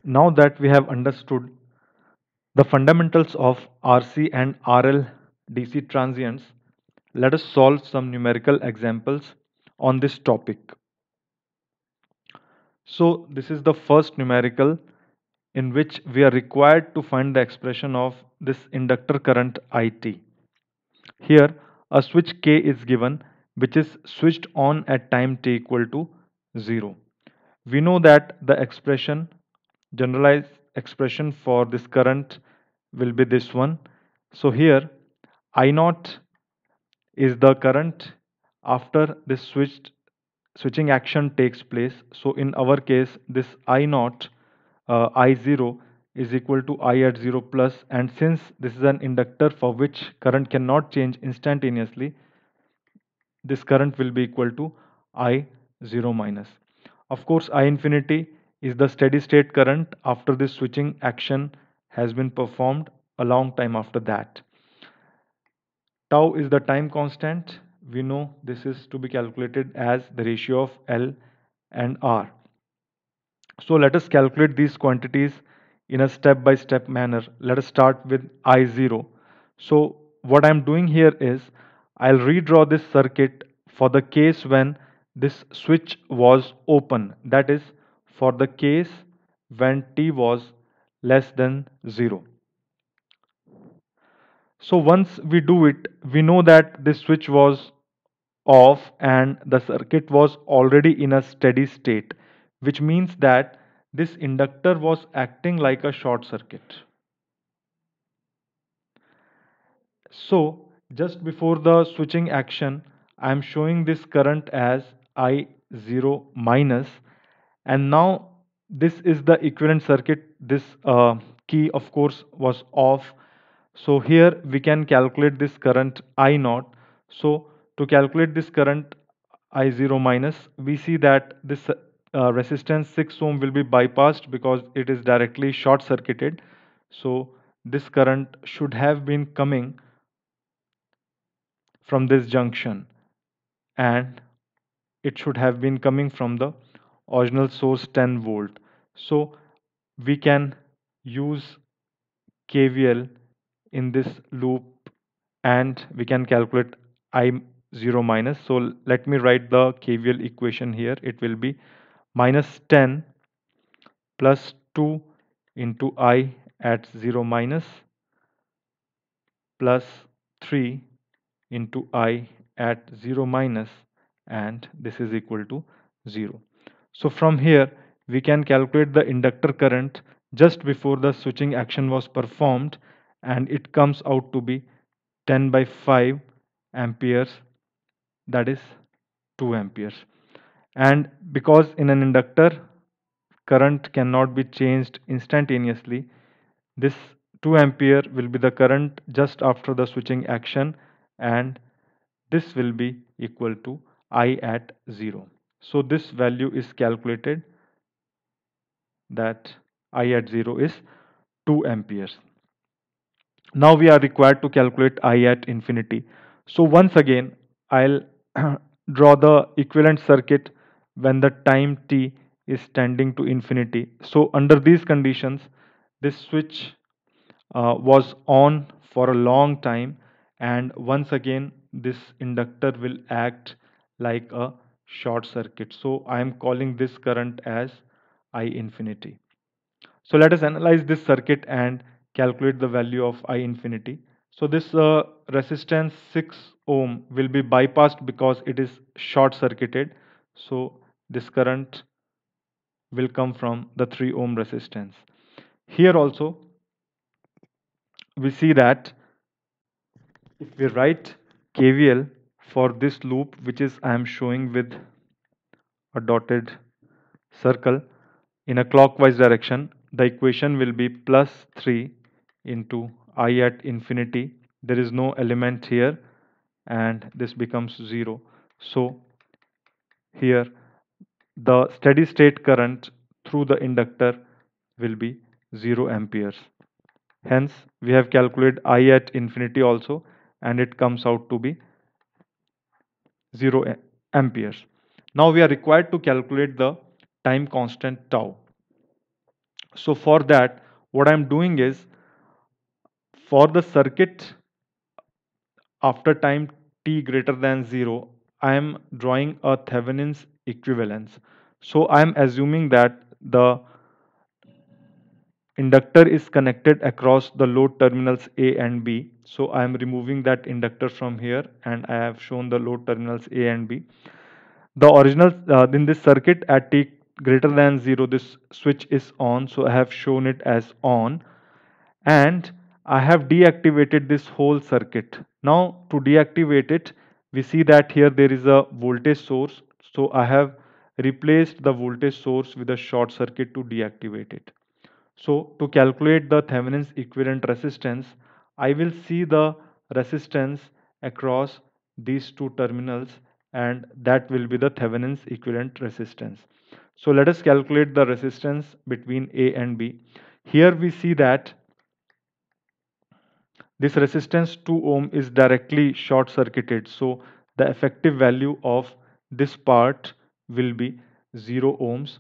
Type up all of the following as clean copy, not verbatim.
Now that we have understood the fundamentals of RC and RL DC transients, let us solve some numerical examples on this topic. So, this is the first numerical in which we are required to find the expression of this inductor current IT. Here, a switch K is given which is switched on at time t equal to 0. We know that the expression, generalized expression for this current will be this one. So here I naught is the current after this switching action takes place. So in our case, this I naught I 0 is equal to I at 0 plus, and since this is an inductor for which current cannot change instantaneously, this current will be equal to I 0 minus. Of course, I infinity is the steady state current after this switching action has been performed a long time after that. Tau is the time constant. We know this is to be calculated as the ratio of L and R. So let us calculate these quantities in a step-by-step manner. Let us start with I0. So what I'm doing here is I'll redraw this circuit for the case when this switch was open. That is for the case when t was less than 0. So once we do it, we know that this switch was off and the circuit was already in a steady state, which means that this inductor was acting like a short circuit. So just before the switching action, I am showing this current as I0 minus, and now this is the equivalent circuit. This key of course was off. So here we can calculate this current I naught. So to calculate this current I0 minus, we see that this resistance 6 ohm will be bypassed because it is directly short circuited. So this current should have been coming from this junction, and it should have been coming from the original source 10 volt. So we can use KVL in this loop and we can calculate I0 minus. So let me write the KVL equation here. It will be minus 10 plus 2 into I at 0 minus plus 3 into I at 0 minus, and this is equal to 0. So from here we can calculate the inductor current just before the switching action was performed, and it comes out to be 10 by 5 amperes, that is 2 amperes. And because in an inductor current cannot be changed instantaneously, this 2 ampere will be the current just after the switching action, and this will be equal to I at 0. So this value is calculated, that I at 0 is 2 amperes. Now we are required to calculate I at infinity. So once again, I'll draw the equivalent circuit when the time t is tending to infinity. So under these conditions, this switch was on for a long time, and once again this inductor will act like a short circuit. So I am calling this current as I infinity. So let us analyze this circuit and calculate the value of I infinity. So this resistance 6 ohm will be bypassed because it is short circuited. So this current will come from the 3 ohm resistance. Here also we see that if we write KVL for this loop, which is I am showing with a dotted circle in a clockwise direction, the equation will be plus 3 into I at infinity. There is no element here, and this becomes 0. So here the steady state current through the inductor will be 0 amperes. Hence we have calculated I at infinity also, and it comes out to be 0 amperes. Now we are required to calculate the time constant tau. So for that, what I'm doing is, for the circuit after time t greater than 0, I am drawing a Thevenin's equivalence. So I am assuming that the inductor is connected across the load terminals A and B. So I am removing that inductor from here, and I have shown the load terminals A and B. The original in this circuit at t greater than 0, this switch is on, so I have shown it as on, and I have deactivated this whole circuit. Now to deactivate it, we see that here there is a voltage source, so I have replaced the voltage source with a short circuit to deactivate it. So to calculate the Thevenin's equivalent resistance, I will see the resistance across these two terminals, and that will be the Thevenin's equivalent resistance. So let us calculate the resistance between A and B. Here we see that this resistance 2 ohm is directly short circuited. So the effective value of this part will be 0 ohms.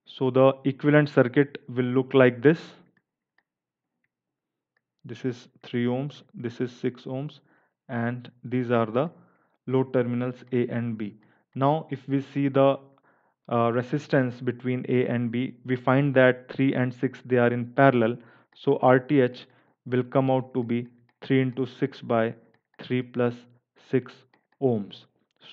So the equivalent circuit will look like this. This is 3 ohms, this is 6 ohms, and these are the load terminals A and B. Now, if we see the resistance between A and B, we find that 3 and 6 they are in parallel. So RTH will come out to be 3 into 6 by 3 plus 6 ohms.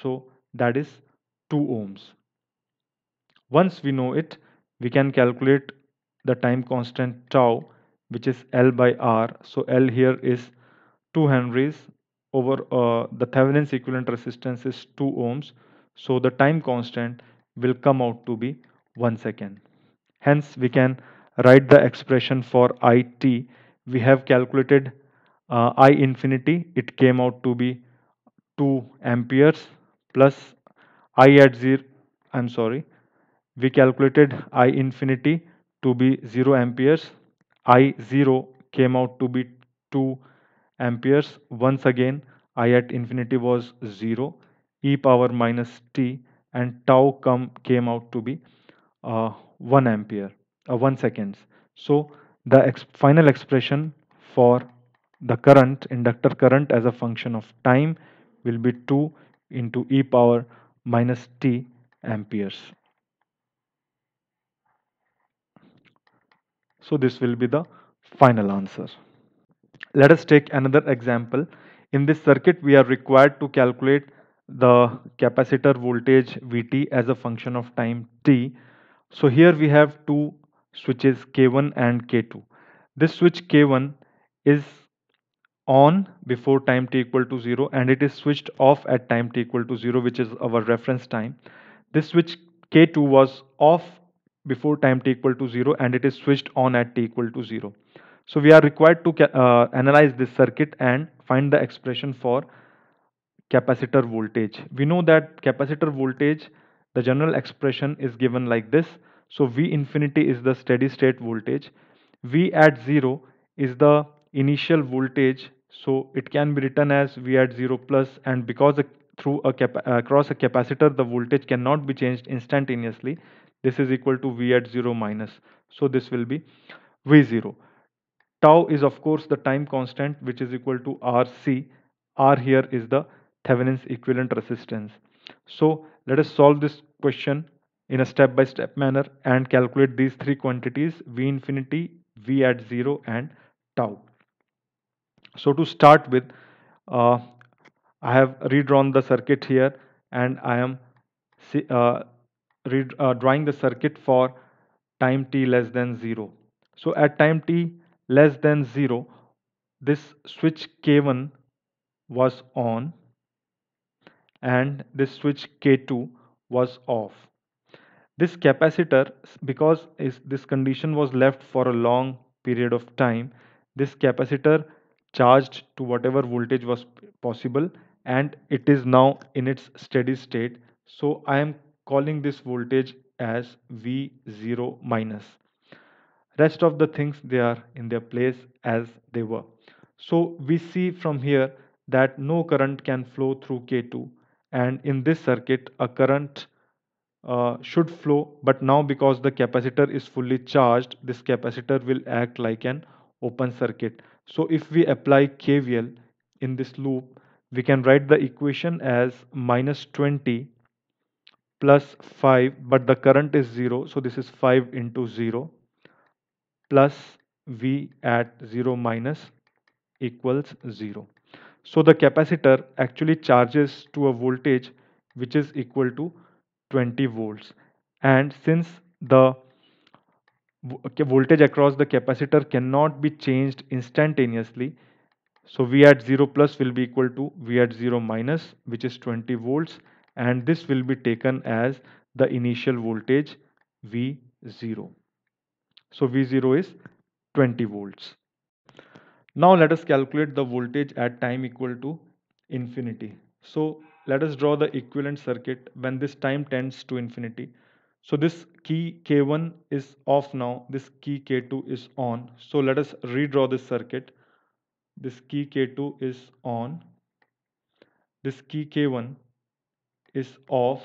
So that is 2 ohms. Once we know it, we can calculate the time constant tau, which is L by R. So L here is 2 Henries over the Thevenin's equivalent resistance is 2 ohms. So the time constant will come out to be 1 second. Hence, we can write the expression for IT. We have calculated I infinity. It came out to be 2 amperes plus I at 0. I'm sorry, we calculated I infinity to be 0 amperes. I 0 came out to be 2 amperes. Once again, I at infinity was 0, e power minus t, and tau came out to be 1 ampere, 1 seconds. So the final expression for the current, inductor current as a function of time, will be 2 into e power minus t amperes. So this will be the final answer. Let us take another example. In this circuit, we are required to calculate the capacitor voltage Vt as a function of time t. So here we have two switches K1 and K2. This switch K1 is on before time t equal to 0, and it is switched off at time t equal to 0, which is our reference time. This switch K2 was off before time t equal to 0, and it is switched on at t equal to 0. So we are required to analyze this circuit and find the expression for capacitor voltage. We know that capacitor voltage, the general expression is given like this. So V infinity is the steady state voltage. V at 0 is the initial voltage. So it can be written as V at 0 plus, and because across a capacitor the voltage cannot be changed instantaneously, this is equal to V at 0 minus. So this will be V0. Tau is of course the time constant, which is equal to RC. R here is the Thevenin's equivalent resistance. So let us solve this question in a step-by-step manner and calculate these three quantities: V infinity, V at 0, and tau. So to start with, uh, I have redrawn the circuit here, and I am see, drawing the circuit for time t less than 0. So at time t less than 0, this switch K1 was on and this switch K2 was off. This capacitor, because this condition was left for a long period of time, this capacitor charged to whatever voltage was possible, and it is now in its steady state. So I am calling this voltage as V0 minus. Rest of the things, they are in their place as they were. So we see from here that no current can flow through K2, and in this circuit a current should flow, but now because the capacitor is fully charged, this capacitor will act like an open circuit. So if we apply KVL in this loop, we can write the equation as minus 20 plus 5, but the current is 0, so this is 5 into 0 plus V at 0 minus equals 0. So the capacitor actually charges to a voltage which is equal to 20 volts. And since the voltage across the capacitor cannot be changed instantaneously, so V at 0 plus will be equal to V at 0 minus, which is 20 volts, and this will be taken as the initial voltage V0. So V0 is 20 volts. Now let us calculate the voltage at time equal to infinity. So let us draw the equivalent circuit when this time tends to infinity. So this key K1 is off now, this key K2 is on. So let us redraw this circuit. This key K2 is on, this key K1 is off.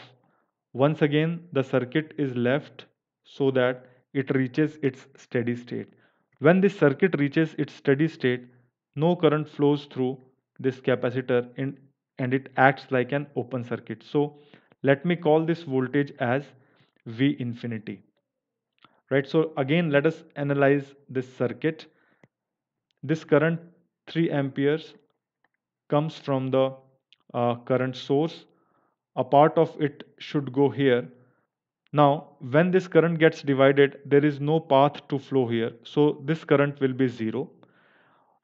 Once again, the circuit is left so that it reaches its steady state. When this circuit reaches its steady state, no current flows through this capacitor and it acts like an open circuit. So let me call this voltage as V infinity. Right. So again, let us analyze this circuit. This current 3 amperes comes from the current source. A part of it should go here. Now, when this current gets divided, there is no path to flow here. So this current will be 0.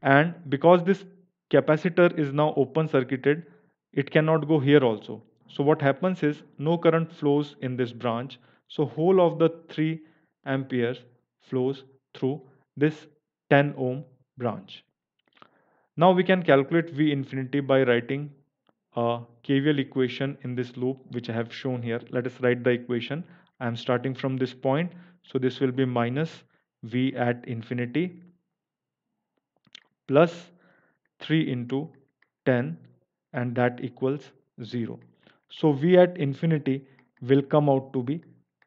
And because this capacitor is now open circuited, it cannot go here also. So what happens is no current flows in this branch. So whole of the 3 amperes flows through this 10 ohm branch. Now we can calculate V infinity by writing a KVL equation in this loop which I have shown here. Let us write the equation. I am starting from this point. So this will be minus V at infinity plus 3 into 10 and that equals 0. So V at infinity will come out to be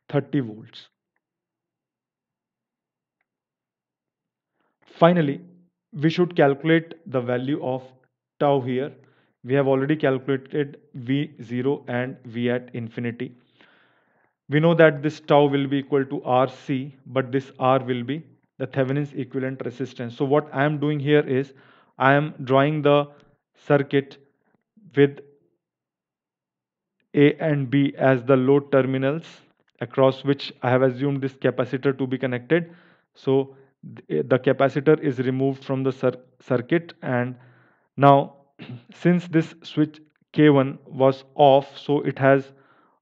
30 volts. Finally, we should calculate the value of tau here. We have already calculated V0 and V at infinity. We know that this tau will be equal to RC, but this R will be the Thevenin's equivalent resistance. So what I am doing here is I am drawing the circuit with A and B as the load terminals across which I have assumed this capacitor to be connected. So the capacitor is removed from the circuit, and now since this switch K1 was off, so it has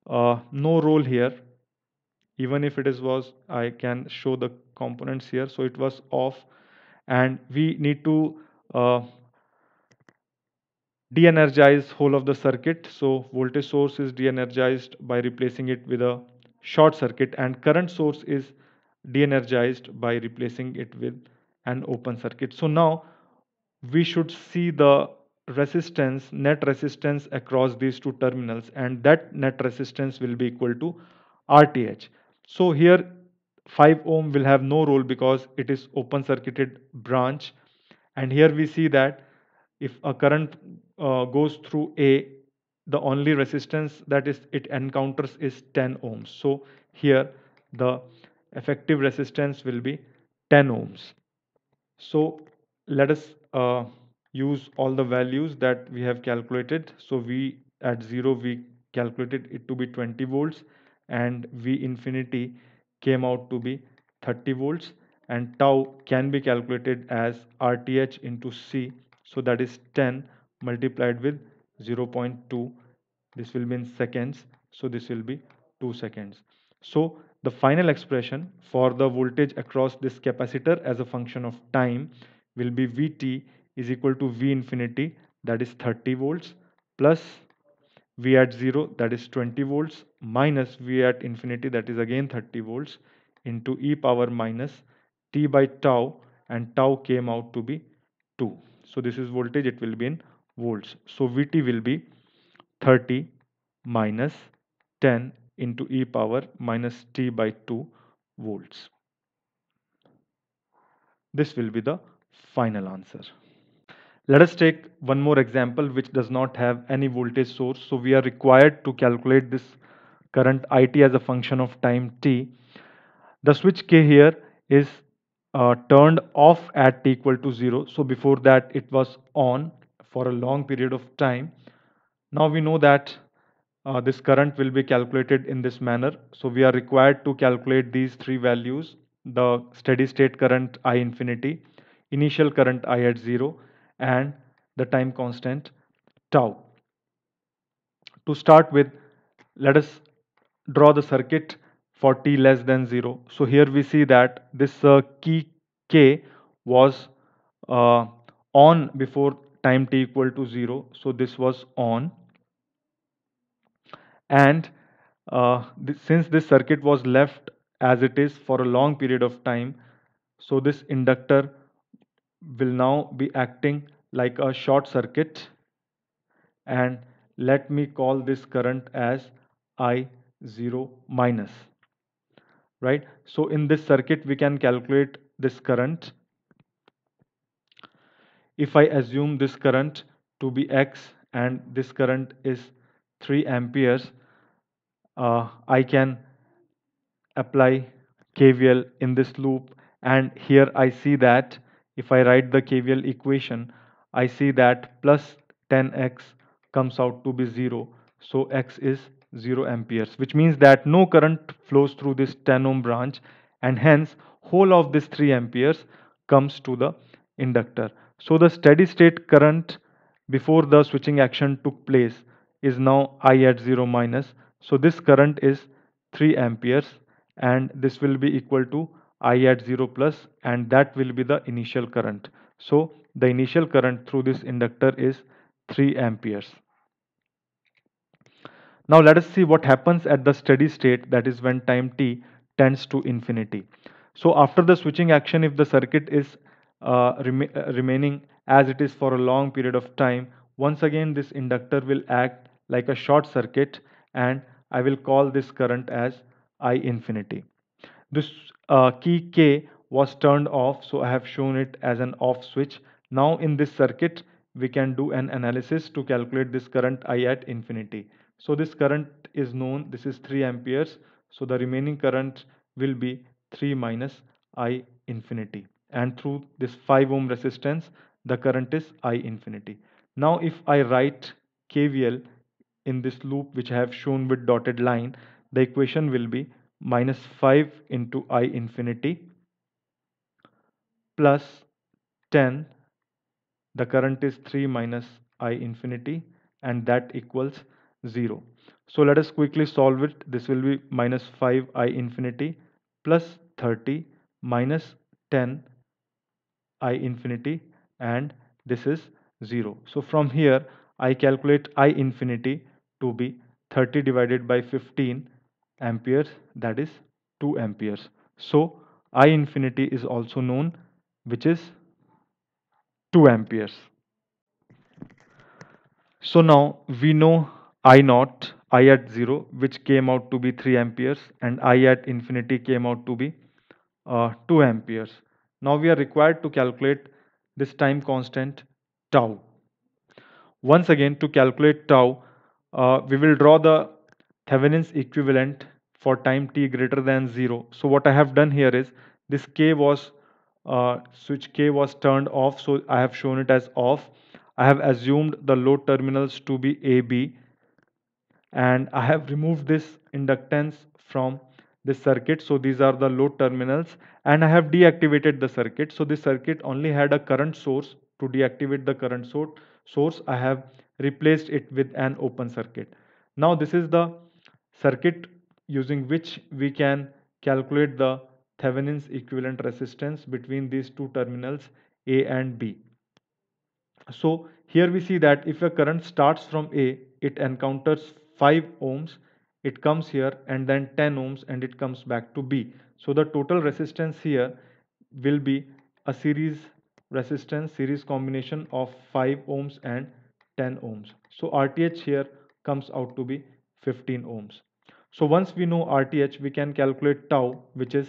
no role here. Even if it is was, I can show the components here. So it was off, and we need to de-energize whole of the circuit. So voltage source is de-energized by replacing it with a short circuit, and current source is de-energized by replacing it with an open circuit. So now we should see the resistance, net resistance across these two terminals, and that net resistance will be equal to RTH. So here 5 ohm will have no role because it is open circuited branch, and here we see that if a current goes through A, the only resistance that is it encounters is 10 ohms. So here the effective resistance will be 10 ohms. So let us use all the values that we have calculated. So V at 0, we calculated it to be 20 volts, and V infinity came out to be 30 volts, and tau can be calculated as RTH into C. So that is 10 multiplied with 0.2. This will be in seconds. So this will be 2 seconds. So the final expression for the voltage across this capacitor as a function of time will be Vt is equal to V infinity, that is 30 volts, plus V at 0, that is 20 volts, minus V at infinity, that is again 30 volts, into e power minus t by tau, and tau came out to be 2. So this is voltage, it will be in volts. So Vt will be 30 minus 10 into e power minus t by 2 volts. This will be the final answer. Let us take one more example which does not have any voltage source. So we are required to calculate this current IT as a function of time t. The switch K here is turned off at t equal to 0. So before that it was on for a long period of time. Now we know that this current will be calculated in this manner. So we are required to calculate these three values: the steady state current I infinity, initial current I at 0, and the time constant tau. To start with, let us draw the circuit for t less than 0. So here we see that this key K was uh, on before time t equal to 0. So this was on, and since this circuit was left as it is for a long period of time, so this inductor will now be acting like a short circuit, and let me call this current as I0 minus, right? So in this circuit we can calculate this current. If I assume this current to be X and this current is 3 amperes, I can apply KVL in this loop, and here I see that if I write the KVL equation, I see that plus 10x comes out to be 0. So x is 0 amperes, which means that no current flows through this 10 ohm branch, and hence whole of this 3 amperes comes to the inductor. So the steady state current before the switching action took place is now I at 0 minus. So this current is 3 amperes, and this will be equal to I at 0 plus, and that will be the initial current. So the initial current through this inductor is 3 amperes. Now let us see what happens at the steady state, that is when time t tends to infinity. So after the switching action, if the circuit is remaining as it is for a long period of time, once again this inductor will act like a short circuit, and I will call this current as I infinity. This key K was turned off, so I have shown it as an off switch. Now in this circuit, we can do an analysis to calculate this current I at infinity. So this current is known, this is 3 amperes. So the remaining current will be 3 minus I infinity. And through this 5 ohm resistance, the current is I infinity. Now if I write KVL in this loop which I have shown with dotted line, the equation will be minus 5 into I infinity plus 10, the current is 3 minus I infinity, and that equals 0. So let us quickly solve it. This will be minus 5 I infinity plus 30 minus 10 I infinity, and this is 0. So from here I calculate I infinity to be 30 divided by 15 amperes, that is 2 amperes. So I infinity is also known, which is 2 amperes. So now we know I naught, I at 0, which came out to be 3 amperes, and I at infinity came out to be 2 amperes. Now we are required to calculate this time constant tau. Once again, to calculate tau, we will draw the Thevenin's equivalent for time t greater than 0. So what I have done here is this K was switch K was turned off, so I have shown it as off. I have assumed the load terminals to be AB, and I have removed this inductance from this circuit. So these are the load terminals, and I have deactivated the circuit. So this circuit only had a current source. To deactivate the current source, I have replaced it with an open circuit. Now this is the circuit using which we can calculate the Thevenin's equivalent resistance between these two terminals A and B. So here we see that if a current starts from A, it encounters 5 ohms, it comes here, and then 10 ohms, and it comes back to B. So the total resistance here will be a series combination of 5 ohms and 10 ohms. So RTH here comes out to be 15 ohms. So once we know RTH, we can calculate tau, which is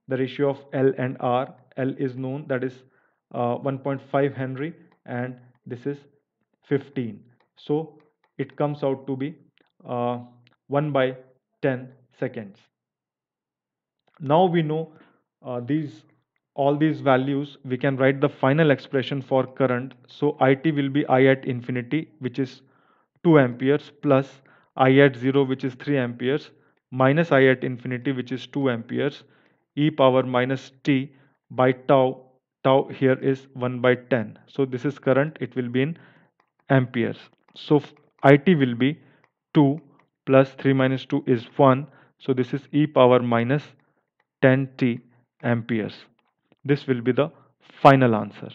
the ratio of L and R. L is known, that is 1.5 Henry, and this is 15. So it comes out to be 1 by 10 seconds. Now we know these all these values, we can write the final expression for current. So IT will be I at infinity, which is 2 amperes, plus I at 0, which is 3 amperes, minus I at infinity, which is 2 amperes, e power minus t by tau. Tau here is 1 by 10. So this is current, it will be in amperes. So IT will be 2 plus 3 minus 2 is 1. So this is e power minus 10t amperes. This will be the final answer.